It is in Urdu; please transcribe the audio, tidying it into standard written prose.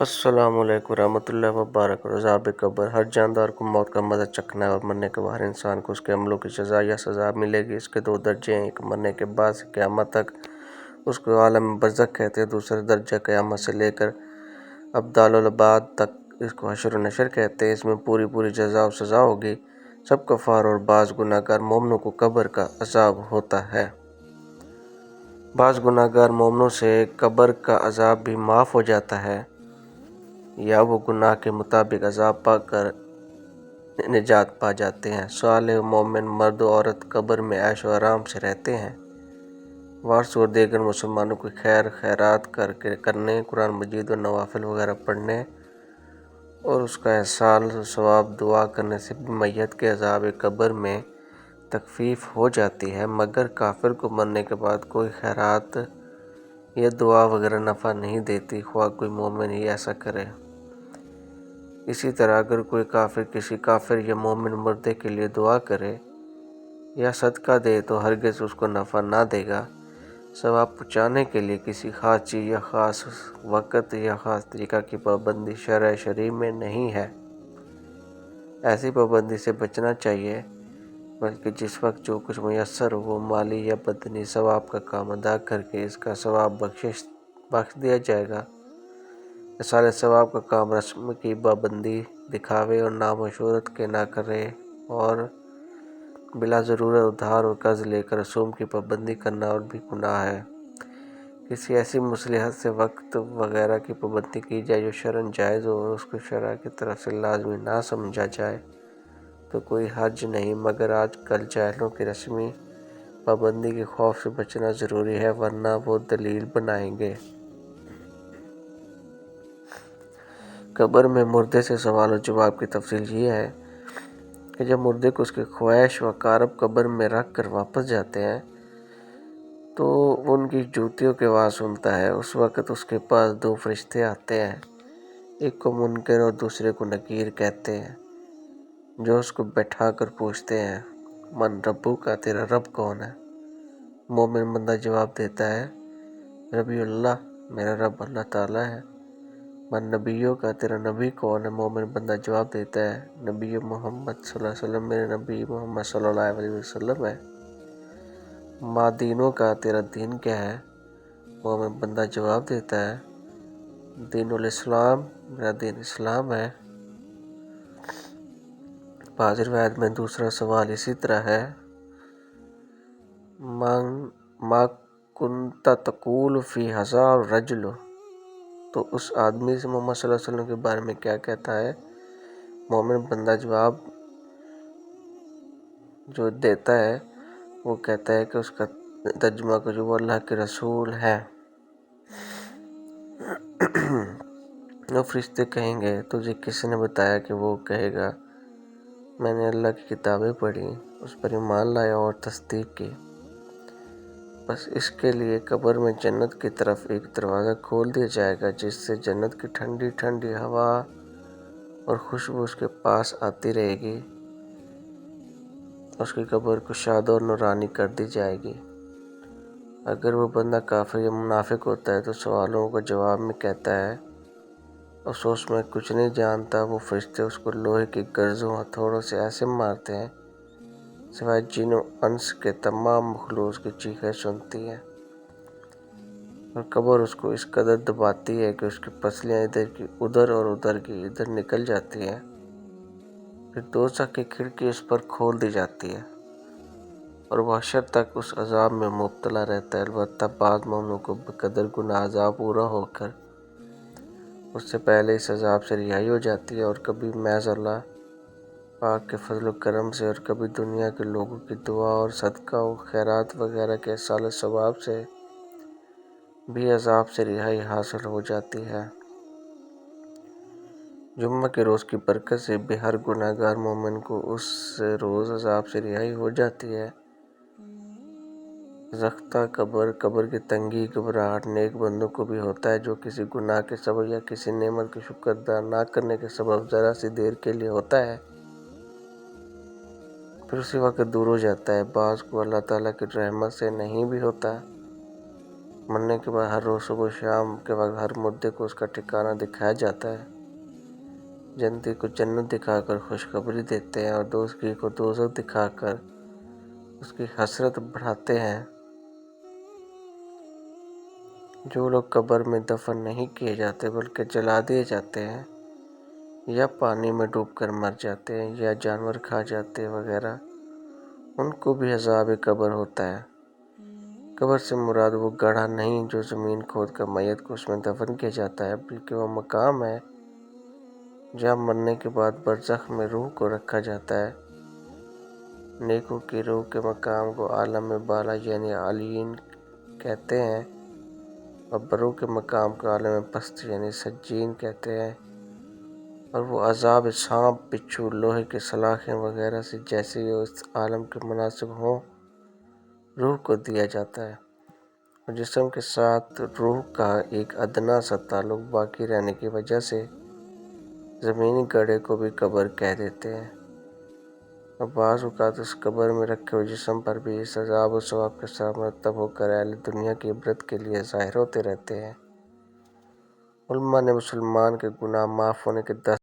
السلام علیکم ورحمۃ اللہ وبرکاتہ۔ عذاب قبر: ہر جاندار کو موت کا مزہ چکھنا ہے اور مرنے کے بعد انسان کو اس کے عملوں کی جزا یا سزا ملے گی۔ اس کے دو درجے ہیں، ایک مرنے کے بعد سے قیامت تک، اس کو عالم برزخ کہتے ہیں۔ دوسرا درجہ قیامت سے لے کر ابدال العباد تک، اس کو حشر و نشر کہتے ہیں۔ اس میں پوری جزا و سزا ہوگی۔ سب کفار اور بعض گناہ گار مومنوں کو قبر کا عذاب ہوتا ہے۔ بعض گناہ گار مومنوں سے قبر کا عذاب بھی معاف ہو جاتا ہے، یا وہ گناہ کے مطابق عذاب پا کر نجات پا جاتے ہیں۔ صالح مومن مرد و عورت قبر میں عیش و آرام سے رہتے ہیں۔ وارث اور دیگر مسلمانوں کو خیر خیرات کرنے، قرآن مجید و نوافل وغیرہ پڑھنے اور اس کا احسان و ثواب دعا کرنے سے بھی میت کے عذاب قبر میں تخفیف ہو جاتی ہے، مگر کافر کو مرنے کے بعد کوئی خیرات یا دعا وغیرہ نفع نہیں دیتی، خواہ کوئی مومن ہی ایسا کرے۔ اسی طرح اگر کوئی کافر کسی کافر یا مومن مردے کے لیے دعا کرے یا صدقہ دے تو ہرگز اس کو نفع نہ دے گا۔ ثواب پہنچانے کے لیے کسی خاص چیز یا خاص وقت یا خاص طریقہ کی پابندی شرع شریف میں نہیں ہے۔ ایسی پابندی سے بچنا چاہیے، بلکہ جس وقت جو کچھ میسر ہو وہ مالی یا بدنی ثواب کا کام ادا کر کے اس کا ثواب بخش دیا جائے گا۔ ایصال ثواب کا کام رسم کی پابندی، دکھاوے اور نام و شہرت کے نہ کرے اور بلا ضرورت ادھار اور قرض لے کر رسوم کی پابندی کرنا اور بھی گناہ ہے۔ کسی ایسی مصلحت سے وقت وغیرہ کی پابندی کی جائے جو شرعاً جائز ہو اور اس کو شرع کی طرف سے لازمی نہ سمجھا جائے تو کوئی حرج نہیں، مگر آج کل جاہلوں کی رسمی پابندی کے خوف سے بچنا ضروری ہے، ورنہ وہ دلیل بنائیں گے۔ قبر میں مردے سے سوال و جواب کی تفصیل یہ ہے کہ جب مردے کو اس کی خواہش و کارب قبر میں رکھ کر واپس جاتے ہیں تو ان کی جوتیوں کی آواز سنتا ہے۔ اس وقت اس کے پاس دو فرشتے آتے ہیں، ایک کو منکر اور دوسرے کو نکیر کہتے ہیں، جو اس کو بیٹھا کر پوچھتے ہیں، من ربو کا، تیرا رب کون ہے؟ مومن بندہ جواب دیتا ہے، ربی اللہ، میرا رب اللہ تعالیٰ ہے۔ من نبیوں کا، تیرا نبی کون ہے؟ مومن بندہ جواب دیتا ہے، نبی محمد صلی اللہ علیہ وسلم، میرے نبی محمد صلی اللہ علیہ وسلم ہے۔ ما دینوں کا، تیرا دین کیا ہے؟ مومن بندہ جواب دیتا ہے، دین الاسلام، میرا دین اسلام ہے۔ بعض روایت میں دوسرا سوال اسی طرح ہے، ما کنت تقول فی ھذا الرجل، تو اس آدمی سے محمد صلی اللہ علیہ وسلم کے بارے میں کیا کہتا ہے؟ مومن بندہ جواب جو دیتا ہے وہ کہتا ہے کہ اس کا ترجمہ کو جو وہ اللہ کے رسول ہے۔ وہ فرشتے کہیں گے، تجھے کس نے بتایا کہ وہ کہے گا؟ میں نے اللہ کی کتابیں پڑھی، اس پر ایمان لایا اور تصدیق کی۔ بس اس کے لیے قبر میں جنت کی طرف ایک دروازہ کھول دیا جائے گا، جس سے جنت کی ٹھنڈی ٹھنڈی ہوا اور خوشبو اس کے پاس آتی رہے گی۔ اس کی قبر کشاد اور نورانی کر دی جائے گی۔ اگر وہ بندہ کافر یا منافق ہوتا ہے تو سوالوں کا جواب میں کہتا ہے، افسوس میں کچھ نہیں جانتا۔ وہ فرشتے اس کو لوہے کی گرزوں ہتھوڑوں سے ایسے مارتے ہیں سوائے جن و انس کے تمام مخلوق کی چیخیں سنتی ہے، اور قبر اس کو اس قدر دباتی ہے کہ اس کی پسلیاں ادھر کی ادھر اور ادھر کی ادھر نکل جاتی ہیں۔ پھر دوزخ کی کھڑکی اس پر کھول دی جاتی ہے اور وہ حشر تک اس عذاب میں مبتلا رہتا ہے۔ البتہ بعض مومنوں کو بقدر گناہ عذاب پورا ہو کر اس سے پہلے اس عذاب سے رہائی ہو جاتی ہے، اور کبھی محض اللہ پاک کے فضل و کرم سے اور کبھی دنیا کے لوگوں کی دعا اور صدقہ و خیرات وغیرہ کے ایصال ثواب سے بھی عذاب سے رہائی حاصل ہو جاتی ہے۔ جمعہ کے روز کی برکت سے بھی ہر گناہ گار مومن کو اس روز عذاب سے رہائی ہو جاتی ہے۔ زختہ قبر، قبر کی تنگی، گھبراہٹ نیک بندوں کو بھی ہوتا ہے جو کسی گناہ کے سبب یا کسی نعمت کی شکر ادا نہ کرنے کے سبب ذرا سی دیر کے لیے ہوتا ہے، پھر اسی وقت دور ہو جاتا ہے۔ بعض کو اللہ تعالیٰ کی رحمت سے نہیں بھی ہوتا، مرنے کے بعد ہر روز صبح شام کے وقت ہر مردے کو اس کا ٹھکانہ دکھایا جاتا ہے۔ جنتی کو جنت دکھا کر خوشخبری دیتے ہیں اور دوزخی کو دوزخ دکھا کر اس کی حسرت بڑھاتے ہیں۔ جو لوگ قبر میں دفن نہیں کیے جاتے بلکہ جلا دیے جاتے ہیں یا پانی میں ڈوب کر مر جاتے ہیں یا جانور کھا جاتے وغیرہ، ان کو بھی عذاب قبر ہوتا ہے۔ قبر سے مراد وہ گڑھا نہیں جو زمین کھود کر میت کو اس میں دفن کیا جاتا ہے، بلکہ وہ مقام ہے جہاں مرنے کے بعد برزخ میں روح کو رکھا جاتا ہے۔ نیکوں کی روح کے مقام کو عالم بالا یعنی علیین کہتے ہیں اور بروں کے مقام کو عالم پست یعنی سجین کہتے ہیں، اور وہ عذاب سانپ، بچھو، لوہے کے سلاخیں وغیرہ سے جیسے یہ اس عالم کے مناسب ہوں روح کو دیا جاتا ہے، اور جسم کے ساتھ روح کا ایک ادنا سا تعلق باقی رہنے کی وجہ سے زمینی گڑھے کو بھی قبر کہہ دیتے ہیں، اور بعض اوقات اس قبر میں رکھے ہوئے جسم پر بھی اس عذاب و ثواب کے ساتھ مرتب ہو کر اہل دنیا کی عبرت کے لیے ظاہر ہوتے رہتے ہیں۔ علماء نے مسلمان کے گناہ معاف ہونے کے 10